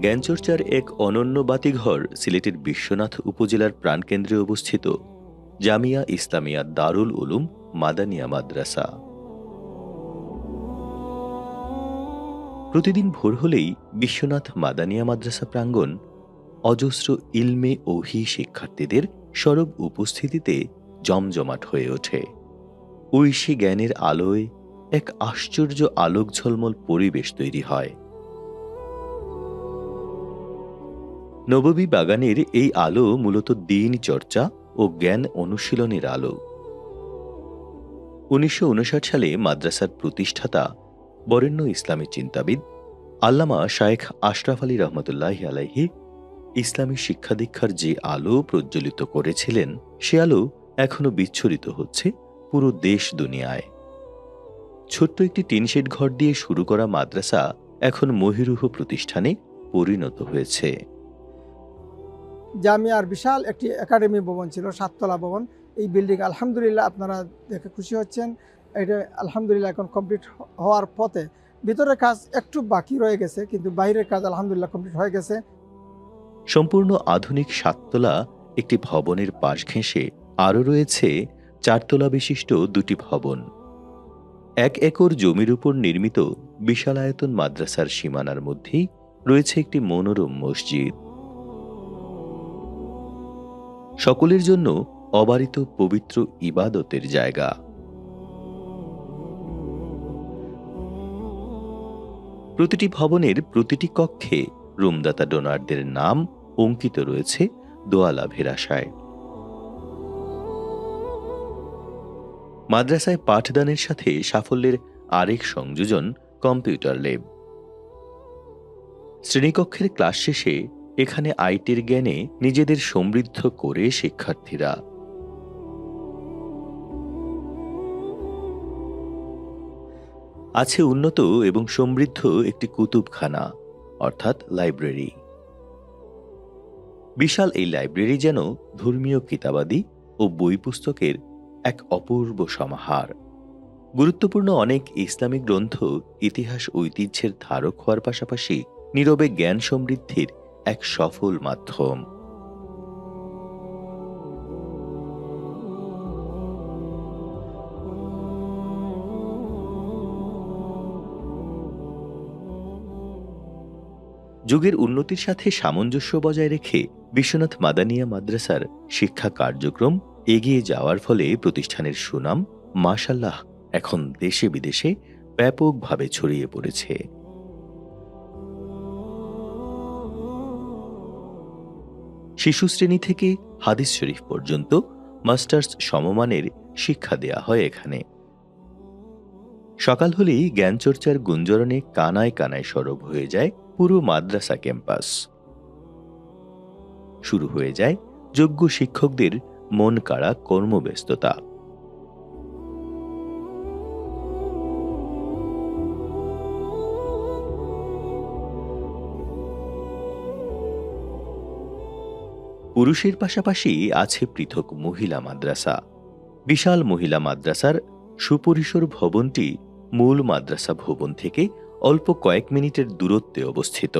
জ্ঞানচর্চার এক অনন্য বাতিঘর সিলেটের বিশ্বনাথ উপজেলার প্রাণকেন্দ্রে অবস্থিত জামিয়া ইসলামিয়া দারুল উলুম মাদানিয়া মাদ্রাসা। প্রতিদিন ভোর হলেই বিশ্বনাথ মাদানিয়া মাদ্রাসা প্রাঙ্গণ অজস্র ইলমে ওহি শিক্ষার্থীদের সরব উপস্থিতিতে জমজমাট হয়ে ওঠে। ঐশী জ্ঞানের আলোয় এক আশ্চর্য আলোক ঝলমল পরিবেশ তৈরি হয়। নববী বাগানের এই আলো মূলত দিন চর্চা ও জ্ঞান অনুশীলনের আলো। 1959 সালে মাদ্রাসার প্রতিষ্ঠাতা বরেণ্য ইসলামী চিন্তাবিদ আল্লামা শায়েখ আশরাফ আলী রহমতুল্লাহি আলাইহি ইসলামী শিক্ষা দীক্ষার যে আলো প্রজ্বলিত করেছিলেন, সে আলো এখনো বিচ্ছুরিত হচ্ছে পুরো দেশ দুনিয়ায়। ছোট্ট একটি টিনশেড ঘর দিয়ে শুরু করা মাদ্রাসা এখন মহিরুহ প্রতিষ্ঠানে পরিণত হয়েছে। জামিয়ার বিশাল একটি একাডেমি ভবন ছিল, 7 তলা ভবন। এই বিল্ডিং আলহামদুলিল্লাহ আপনারা দেখে খুশি হচ্ছেন। এটা আলহামদুলিল্লাহ এখন কমপ্লিট হওয়ার পথে। ভিতরের কাজ একটু বাকি রয়ে গেছে, কিন্তু বাইরের কাজ আলহামদুলিল্লাহ কমপ্লিট হয়ে গেছে। সম্পূর্ণ আধুনিক 7 তলা একটি ভবনের পাশ ঘেঁষে আরও রয়েছে 4 তলা বিশিষ্ট দুটি ভবন। 1 একর জমির উপর নির্মিত বিশালায়তন মাদ্রাসার সীমানার মধ্যেই রয়েছে একটি মনোরম মসজিদ। সকলের জন্য অবারিত পবিত্র ইবাদতের জায়গা। প্রতিটি ভবনের প্রতিটি কক্ষে রুমদাতা ডোনারদের নাম অঙ্কিত রয়েছে দোয়া লাভের আশায়। মাদ্রাসায় পাঠদানের সাথে সাফল্যের আরেক সংযোজন কম্পিউটার ল্যাব। শ্রেণীকক্ষের ক্লাস শেষে এখানে আইটির জ্ঞানে নিজেদের সমৃদ্ধ করে শিক্ষার্থীরা। আছে উন্নত এবং সমৃদ্ধ একটি কুতুবখানা, অর্থাৎ লাইব্রেরি। বিশাল এই লাইব্রেরি যেন ধর্মীয় কিতাবাদি ও বই পুস্তকের এক অপূর্ব সমাহার। গুরুত্বপূর্ণ অনেক ইসলামিক গ্রন্থ ইতিহাস ঐতিহ্যের ধারক হওয়ার পাশাপাশি নীরবে জ্ঞান সমৃদ্ধির এক সফল মাধ্যম। যুগের উন্নতির সাথে সামঞ্জস্য বজায় রেখে বিশ্বনাথ মাদানিয়া মাদ্রাসার শিক্ষা কার্যক্রম এগিয়ে যাওয়ার ফলে প্রতিষ্ঠানের সুনাম মাশাআল্লাহ এখন দেশে বিদেশে ব্যাপকভাবে ছড়িয়ে পড়েছে। শিশু শ্রেণী থেকে হাদিস শরীফ পর্যন্ত মাস্টার্স সমমানের শিক্ষা দেয়া হয় এখানে। সকাল হলেই জ্ঞানচর্চার গুঞ্জরণে কানায় কানায় সরব হয়ে যায় পুরো মাদ্রাসা ক্যাম্পাস। শুরু হয়ে যায় যোগ্য শিক্ষকদের মন কাড়া কর্মব্যস্ততা। পুরুষের পাশাপাশি আছে পৃথক মহিলা মাদ্রাসা। বিশাল মহিলা মাদ্রাসার সুপরিসর ভবনটি মূল মাদ্রাসা ভবন থেকে অল্প কয়েক মিনিটের দূরত্বে অবস্থিত।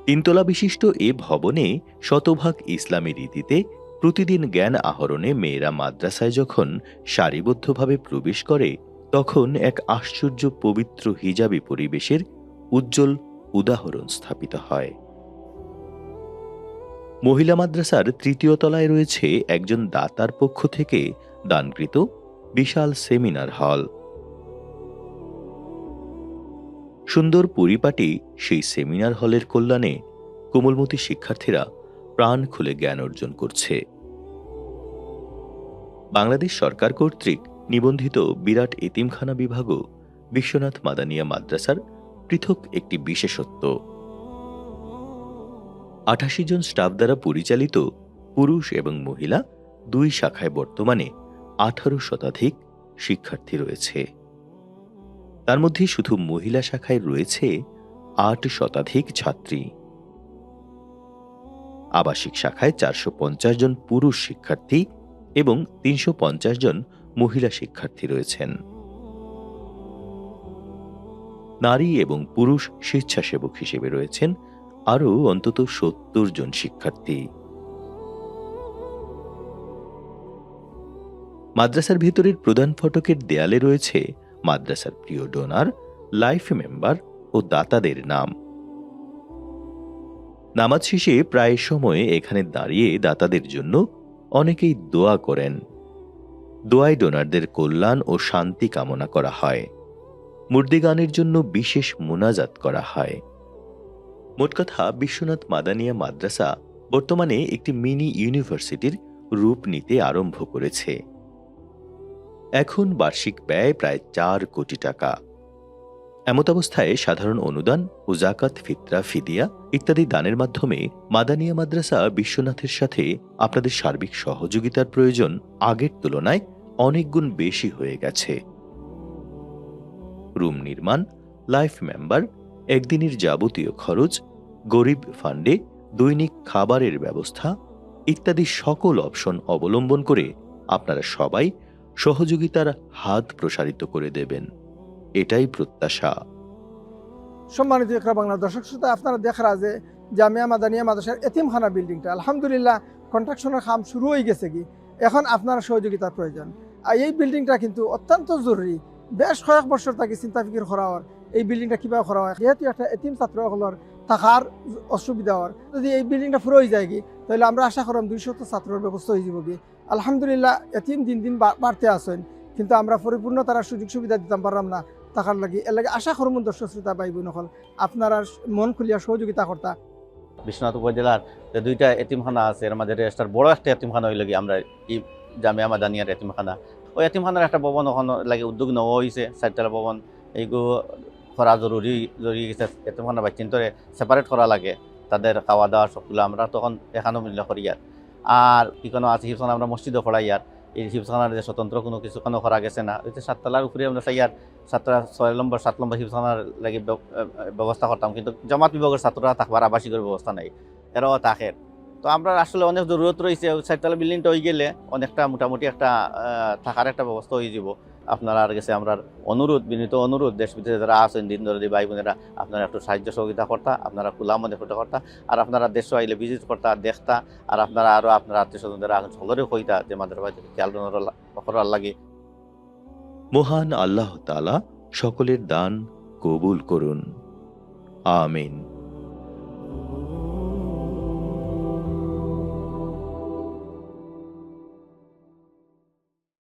3 তলা বিশিষ্ট এ ভবনে শতভাগ ইসলামী রীতিতে প্রতিদিন জ্ঞান আহরণে মেয়েরা মাদ্রাসায় যখন সারিবদ্ধভাবে প্রবেশ করে, তখন এক আশ্চর্য পবিত্র হিজাবি পরিবেশের উজ্জ্বল উদাহরণ স্থাপিত হয়। মহিলা মাদ্রাসার 3য় তলায় রয়েছে একজন দাতার পক্ষ থেকে দানকৃত বিশাল সেমিনার হল। সুন্দর পরিপাটি সেই সেমিনার হলের কল্যাণে কোমলমতি শিক্ষার্থীরা প্রাণ খুলে জ্ঞান অর্জন করছে। বাংলাদেশ সরকার কর্তৃক নিবন্ধিত বিরাট এতিমখানা বিভাগও বিশ্বনাথ মাদানিয়া মাদ্রাসার পৃথক একটি বিশেষত্ব। 88 জন স্টাফ দ্বারা পরিচালিত পুরুষ এবং মহিলা 2 শাখায় বর্তমানে 18 শতাধিক শিক্ষার্থী রয়েছে। তার মধ্যে শুধু মহিলা শাখায় রয়েছে 8 শতাধিক ছাত্রী। আবাসিক শাখায় 450 জন পুরুষ শিক্ষার্থী এবং 350 জন মহিলা শিক্ষার্থী রয়েছেন। নারী এবং পুরুষ স্বেচ্ছাসেবক হিসেবে রয়েছেন আরও অন্তত ৭০ জন শিক্ষার্থী। মাদ্রাসার ভেতরের প্রধান ফটকের দেয়ালে রয়েছে মাদ্রাসার প্রিয় ডোনার, লাইফ মেম্বার ও দাতাদের নাম। নামাজ শেষে প্রায় সময় এখানে দাঁড়িয়ে দাতাদের জন্য অনেকেই দোয়া করেন। দোয়ায় ডোনারদের কল্যাণ ও শান্তি কামনা করা হয়। মুর্দি গানের জন্য বিশেষ মোনাজাত করা হয়। মোট কথা, বিশ্বনাথ মাদানিয়া মাদ্রাসা বর্তমানে একটি মিনি ইউনিভার্সিটির রূপ নিতে আরম্ভ করেছে। এখন বার্ষিক ব্যয় প্রায় ৪ কোটি টাকা। এমতাবস্থায় সাধারণ অনুদান ও জাকাত, ফিতরা, ফিদিয়া ইত্যাদি দানের মাধ্যমে মাদানিয়া মাদ্রাসা বিশ্বনাথের সাথে আপনাদের সার্বিক সহযোগিতার প্রয়োজন আগের তুলনায় অনেক গুণ বেশি হয়ে গেছে। রুম নির্মাণ, লাইফ মেম্বার, একদিনের যাবতীয় খরচ, গরিব ফান্ডে দৈনিক খাবারের ব্যবস্থা ইত্যাদি সকল অপশন অবলম্বন করে আপনারা সবাই সহযোগিতার হাত প্রসারিত করে দেবেন, এটাই প্রত্যাশা। সম্মানিত ইকরা বাংলা দর্শক শ্রোতা, আপনারা দেখরা যে জামিয়া মাদানিয়া মাদ্রাসার এতিমখানা বিল্ডিংটা আলহামদুলিল্লাহ কন্ট্রাকশনের কাম শুরু হয়ে গেছে কি, এখন আপনার সহযোগিতার প্রয়োজন। আর এই বিল্ডিংটা কিন্তু অত্যন্ত জরুরি। বেশ কয়েক বছর তাকে চিন্তা ফিকির করা হয় এই বিল্ডিংটা কীভাবে করা হয়, যেহেতু একটা এতিম ছাত্রসকলের থাকার অসুবিধা হয়। যদি এই বিল্ডিংটা ফুরে হয়ে যায় কি, তাহলে আমরা আশা করলাম 200 ছাত্রের ব্যবস্থা হয়ে যাব কি। আলহামদুলিল্লাহ এতিম দিন দিন বাড়তে আসেন, কিন্তু আমরা পরিপূর্ণ তারা সুযোগ সুবিধা দিতাম পারলাম না থাকার লাগে। এর লাগে আশা করুন দর্শক শ্রোতা ভাই বোন সকল আপনারা মন খুলিয়া সহযোগিতা করতা। বিশ্বনাথ উপজেলার যে 2টা এতিমখানা আছে, এর মাঝে রেস্টার বড় একটা এতিমখানা হইলে কি আমরা এই জামিয়া মাদানিয়ার এতিমখানা, ওই এতিমখানার একটা ভবন ওখানে লাগে উদ্যোগ নেওয়া হয়েছে, 4তলা ভবন। এইগুলো করা জরুরি গেছে। এতিমখানা বাচ্চিন্তরে সেপারেট করা লাগে, তাদের খাওয়া দাওয়া সবগুলো আমরা তখন এখানেও মিলে করি। আর কি কোনো আছে হিফখানা আমরা মসজিদও করাই। এই হিফখানার যে স্বতন্ত্র কোনো কিছু কোনো করা গেছে না, ওই যে 7তলার উপরে আমরা চাই 6 নম্বর 7 নম্বর হিফখানার লাগে ব্যবস্থা করতাম, কিন্তু জামাত বিভাগের ছাত্ররা থাকবার আবাসিকের ব্যবস্থা নেই, এরাও থাকে। তো আমরা আসলে অনেক জরুরত রয়েছে। 4তলা বিল্ডিংটা হয়ে গেলে অনেকটা মোটামুটি একটা থাকার একটা ব্যবস্থা হয়ে যাব। আপনারা গেছে আমরা অনুরোধ, বিনীত অনুরোধ, দেশ বিদেশে যারা আছেন দিন ধরে ভাই বোনেরা, আপনারা একটু সাহায্য সহযোগিতা করতা, আপনারা খোলা মনে করতা, আর আপনারা দেশ আইলে ভিজিট করতা দেখতা, আর আপনারা আরও আপনার আত্মীয় স্বজনদের সকলেরও কইতা যে আমাদের ভাই খেয়াল করার লাগে। মহান আল্লাহ তাআলা সকলের দান কবুল করুন, আমিন।